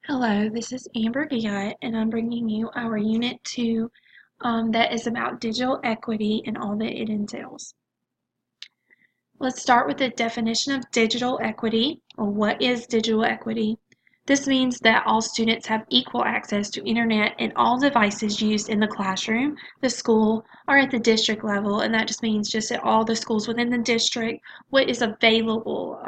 Hello, this is Amber Guyot, and I'm bringing you our Unit 2 that is about digital equity and all that it entails. Let's start with the definition of digital equity, or what is digital equity. This means that all students have equal access to internet and all devices used in the classroom, the school, or at the district level, and that just means just at all the schools within the district, what is available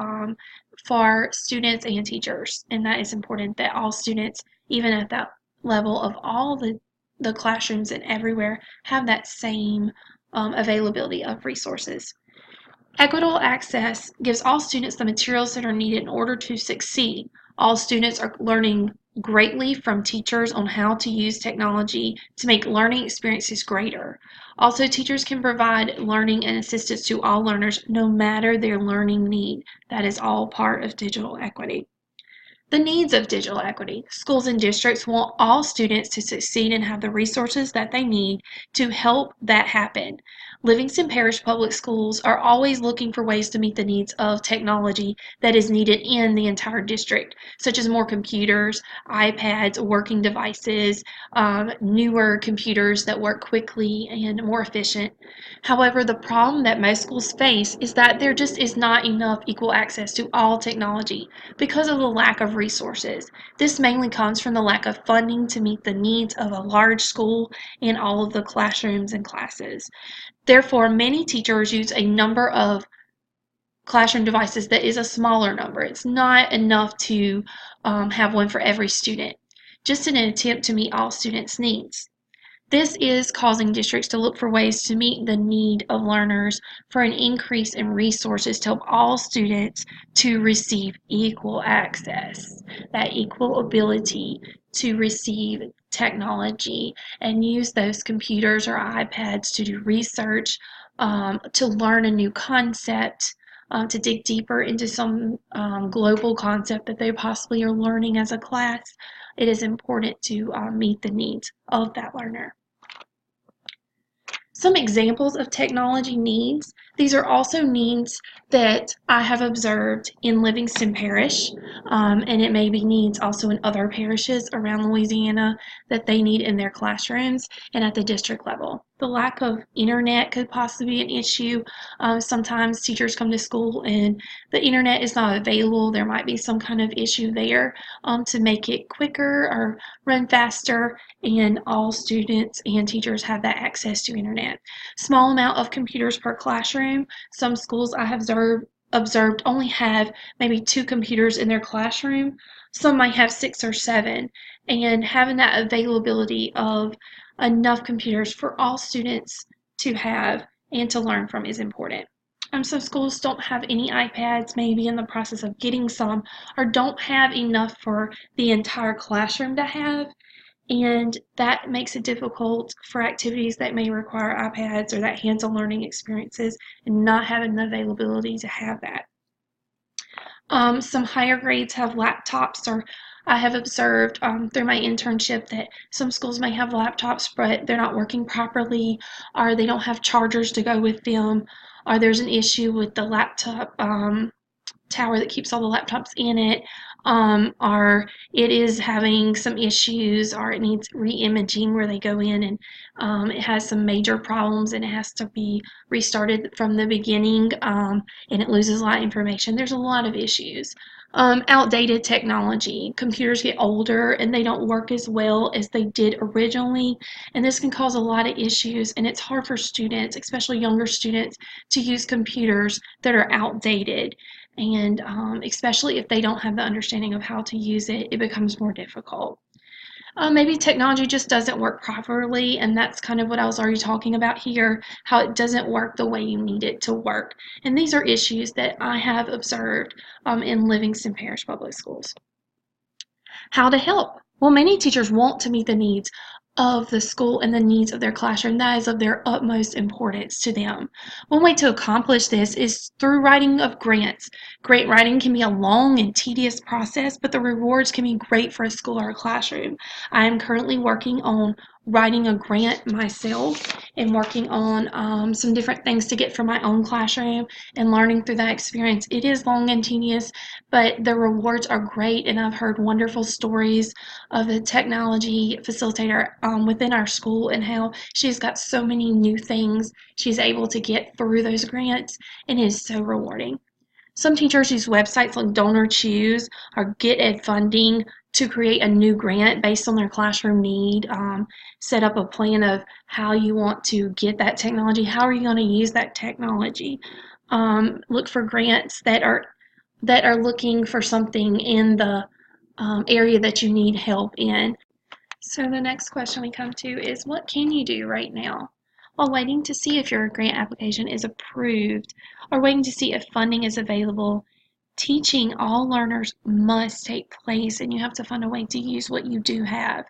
for students and teachers. And that is important that all students, even at that level of all the classrooms and everywhere, have that same availability of resources. Equitable access gives all students the materials that are needed in order to succeed. All students are learning greatly from teachers on how to use technology to make learning experiences greater. Also, teachers can provide learning and assistance to all learners no matter their learning need. That is all part of digital equity. The needs of digital equity. Schools and districts want all students to succeed and have the resources that they need to help that happen. Livingston Parish Public Schools are always looking for ways to meet the needs of technology that is needed in the entire district, such as more computers, iPads, working devices, newer computers that work quickly and more efficient. However, the problem that most schools face is that there just is not enough equal access to all technology because of the lack of resources. This mainly comes from the lack of funding to meet the needs of a large school and all of the classrooms and classes. Therefore, many teachers use a number of classroom devices that is a smaller number. It's not enough to have one for every student, just in an attempt to meet all students' needs. This is causing districts to look for ways to meet the need of learners for an increase in resources to help all students to receive equal access, that equal ability to receive technology and use those computers or iPads to do research, to learn a new concept, to dig deeper into some global concept that they possibly are learning as a class. It is important to meet the needs of that learner. Some examples of technology needs. These are also needs that I have observed in Livingston Parish, and it may be needs also in other parishes around Louisiana that they need in their classrooms and at the district level. The lack of internet could possibly be an issue. Sometimes teachers come to school and the internet is not available. There might be some kind of issue there to make it quicker or run faster, and all students and teachers have that access to internet. Small amount of computers per classroom. Some schools I have observed only have maybe 2 computers in their classroom. Some might have 6 or 7, and having that availability of enough computers for all students to have and to learn from is important. Some schools don't have any iPads, maybe in the process of getting some, or don't have enough for the entire classroom to have, and that makes it difficult for activities that may require iPads or that hands-on learning experiences, and not having the availability to have that. Some higher grades have laptops, or I have observed through my internship that some schools may have laptops, but they're not working properly, or they don't have chargers to go with them, or there's an issue with the laptop tower that keeps all the laptops in it, or it is having some issues, or it needs re-imaging where they go in and it has some major problems and it has to be restarted from the beginning, and it loses a lot of information. There's a lot of issues. Outdated technology. Computers get older and they don't work as well as they did originally, and this can cause a lot of issues, and it's hard for students, especially younger students, to use computers that are outdated, and especially if they don't have the understanding of how to use it, it becomes more difficult. Maybe technology just doesn't work properly, and that's kind of what I was already talking about here, how it doesn't work the way you need it to work. And these are issues that I have observed in Livingston Parish Public Schools. How to help? Well, many teachers want to meet the needs of the school and the needs of their classroom. That is of their utmost importance to them. One way to accomplish this is through writing of grants. Grant writing can be a long and tedious process, but the rewards can be great for a school or a classroom. I am currently working on writing a grant myself and working on some different things to get from my own classroom and learning through that experience. It is long and tedious, but the rewards are great, and I've heard wonderful stories of the technology facilitator within our school and how she's got so many new things she's able to get through those grants, and it is so rewarding. Some teachers use websites like DonorChoose or GetEd Funding to create a new grant based on their classroom need. Set up a plan of how you want to get that technology. How are you going to use that technology? Look for grants that are looking for something in the area that you need help in. So the next question we come to is, what can you do right now? While waiting to see if your grant application is approved or waiting to see if funding is available, teaching all learners must take place, and you have to find a way to use what you do have.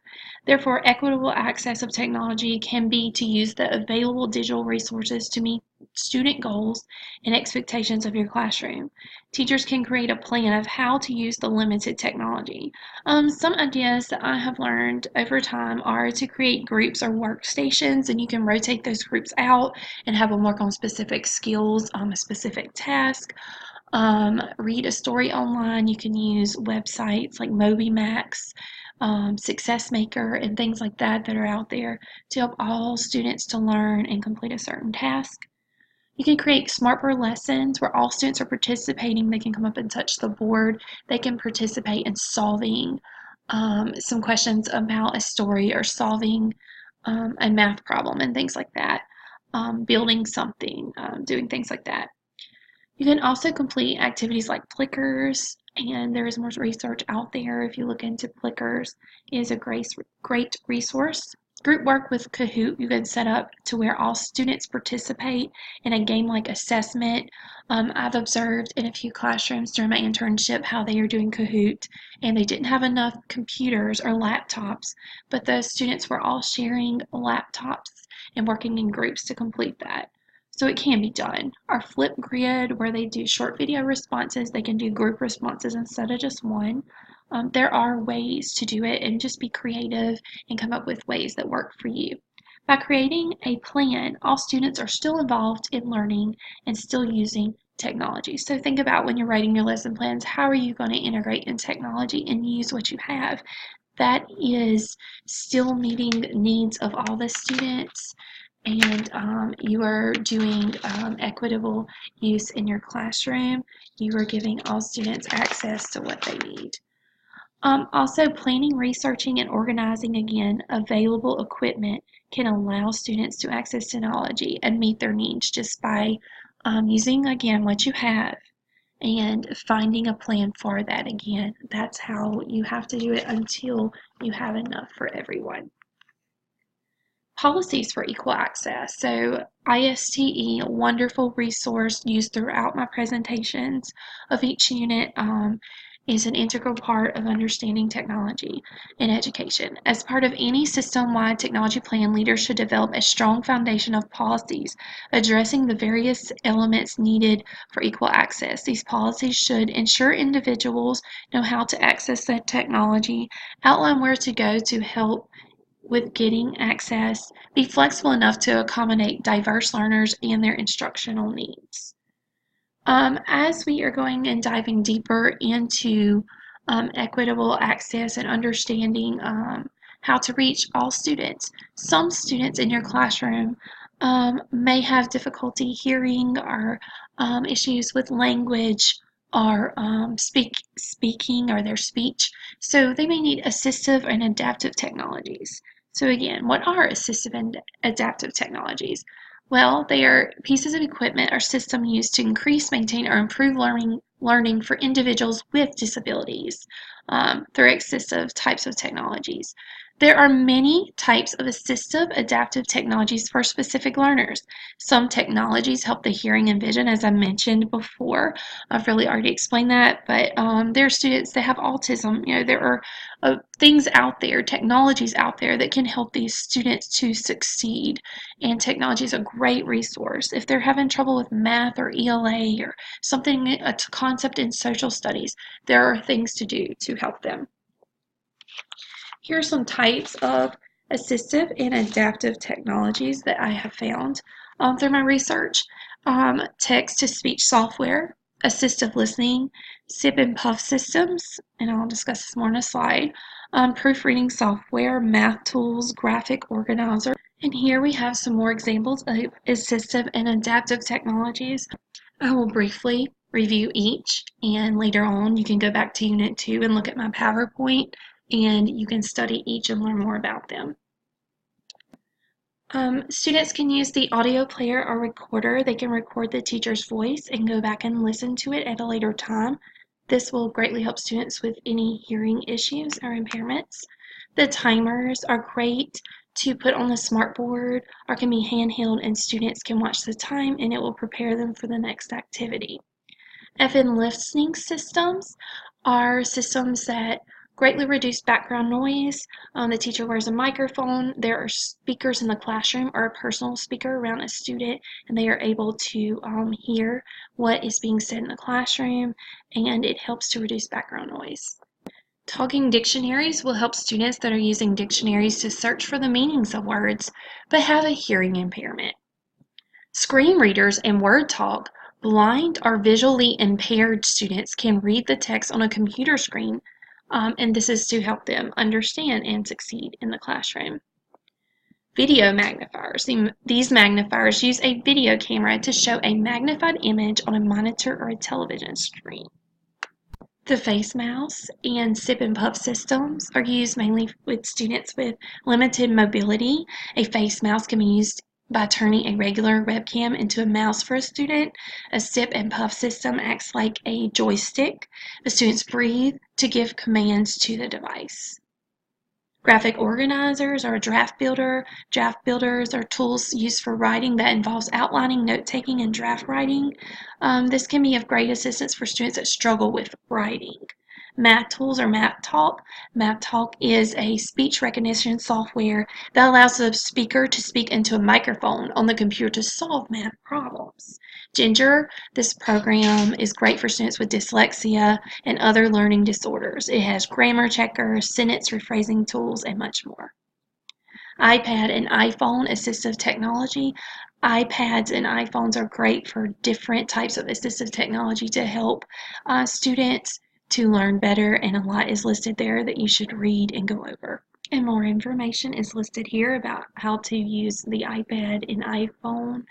Therefore, equitable access of technology can be to use the available digital resources to meet student goals and expectations of your classroom. Teachers can create a plan of how to use the limited technology. Some ideas that I have learned over time are to create groups or workstations, and you can rotate those groups out and have them work on specific skills, a specific task. Read a story online. You can use websites like MobyMax, Success Maker, and things like that that are out there to help all students to learn and complete a certain task. You can create Smartboard lessons where all students are participating. They can come up and touch the board. They can participate in solving some questions about a story or solving a math problem and things like that. Building something, doing things like that. You can also complete activities like Plickers, and there is more research out there. If you look into Plickers, it is a great resource. Group work with Kahoot, you can set up to where all students participate in a game-like assessment. I've observed in a few classrooms during my internship how they are doing Kahoot, and they didn't have enough computers or laptops, but the students were all sharing laptops and working in groups to complete that. So it can be done. Our Flipgrid, where they do short video responses, they can do group responses instead of just one. There are ways to do it, and just be creative and come up with ways that work for you. By creating a plan, all students are still involved in learning and still using technology. So think about when you're writing your lesson plans, how are you going to integrate in technology and use what you have? That is still meeting the needs of all the students, and you are doing equitable use in your classroom. You are giving all students access to what they need. Also, planning, researching, and organizing, again, available equipment can allow students to access technology and meet their needs just by using, again, what you have and finding a plan for that. Again, that's how you have to do it until you have enough for everyone. Policies for equal access. So ISTE, a wonderful resource used throughout my presentations of each unit, is an integral part of understanding technology in education. As part of any system-wide technology plan, leaders should develop a strong foundation of policies addressing the various elements needed for equal access. These policies should ensure individuals know how to access that technology, outline where to go to help with getting access, be flexible enough to accommodate diverse learners and their instructional needs. As we are going and diving deeper into equitable access and understanding how to reach all students, some students in your classroom may have difficulty hearing or issues with language or speaking or their speech, so they may need assistive and adaptive technologies. So again, what are assistive and adaptive technologies? Well, they are pieces of equipment or system used to increase, maintain, or improve learning for individuals with disabilities through assistive types of technologies. There are many types of assistive adaptive technologies for specific learners. Some technologies help the hearing and vision, as I mentioned before. I've really already explained that, but there are students that have autism. You know, there are things out there, technologies out there that can help these students to succeed, and technology is a great resource. If they're having trouble with math or ELA or something, a concept in social studies, there are things to do to help them. Here are some types of assistive and adaptive technologies that I have found through my research. Text-to-speech software, assistive listening, sip and puff systems, and I'll discuss this more in a slide, proofreading software, math tools, graphic organizer. And here we have some more examples of assistive and adaptive technologies. I will briefly review each, and later on you can go back to Unit 2 and look at my PowerPoint, and you can study each and learn more about them. Students can use the audio player or recorder. They can record the teacher's voice and go back and listen to it at a later time. This will greatly help students with any hearing issues or impairments. The timers are great to put on the smartboard or can be handheld, and students can watch the time and it will prepare them for the next activity. FM listening systems are systems that greatly reduce background noise. The teacher wears a microphone. There are speakers in the classroom or a personal speaker around a student, and they are able to hear what is being said in the classroom, and it helps to reduce background noise. Talking dictionaries will help students that are using dictionaries to search for the meanings of words but have a hearing impairment. Screen readers and WordTalk. Blind or visually impaired students can read the text on a computer screen, and this is to help them understand and succeed in the classroom. Video magnifiers. These magnifiers use a video camera to show a magnified image on a monitor or a television screen. The face mouse and sip and puff systems are used mainly with students with limited mobility. A face mouse can be used by turning a regular webcam into a mouse for a student. A sip and puff system acts like a joystick. The students breathe to give commands to the device. Graphic organizers or a draft builder. Draft builders are tools used for writing that involves outlining, note-taking, and draft writing. This can be of great assistance for students that struggle with writing. Math tools or MathTalk. MathTalk is a speech recognition software that allows the speaker to speak into a microphone on the computer to solve math problems. Ginger, this program is great for students with dyslexia and other learning disorders. It has grammar checkers, sentence rephrasing tools, and much more. iPad and iPhone assistive technology. iPads and iPhones are great for different types of assistive technology to help students to learn better, and a lot is listed there that you should read and go over. And more information is listed here about how to use the iPad and iPhone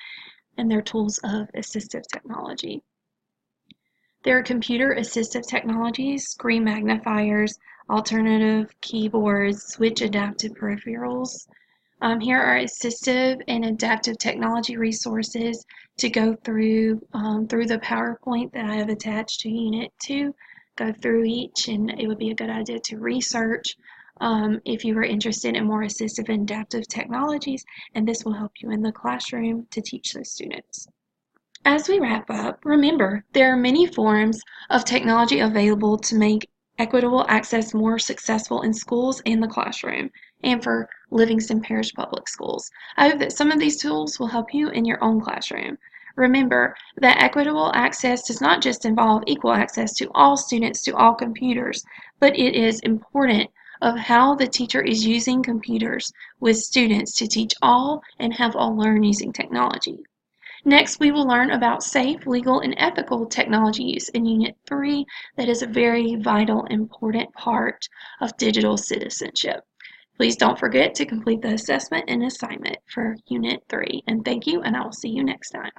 and their tools of assistive technology. There are computer assistive technologies, screen magnifiers, alternative keyboards, switch adaptive peripherals. Here are assistive and adaptive technology resources to go through the PowerPoint that I have attached to Unit 2. Go through each, and it would be a good idea to research if you are interested in more assistive and adaptive technologies, and this will help you in the classroom to teach those students. As we wrap up, remember there are many forms of technology available to make equitable access more successful in schools and the classroom, and for Livingston Parish Public Schools. I hope that some of these tools will help you in your own classroom. Remember that equitable access does not just involve equal access to all students to all computers, but it is important of how the teacher is using computers with students to teach all and have all learn using technology. Next, we will learn about safe, legal, and ethical technology use in Unit 3 that is a very vital, important part of digital citizenship. Please don't forget to complete the assessment and assignment for Unit 3. And thank you, and I will see you next time.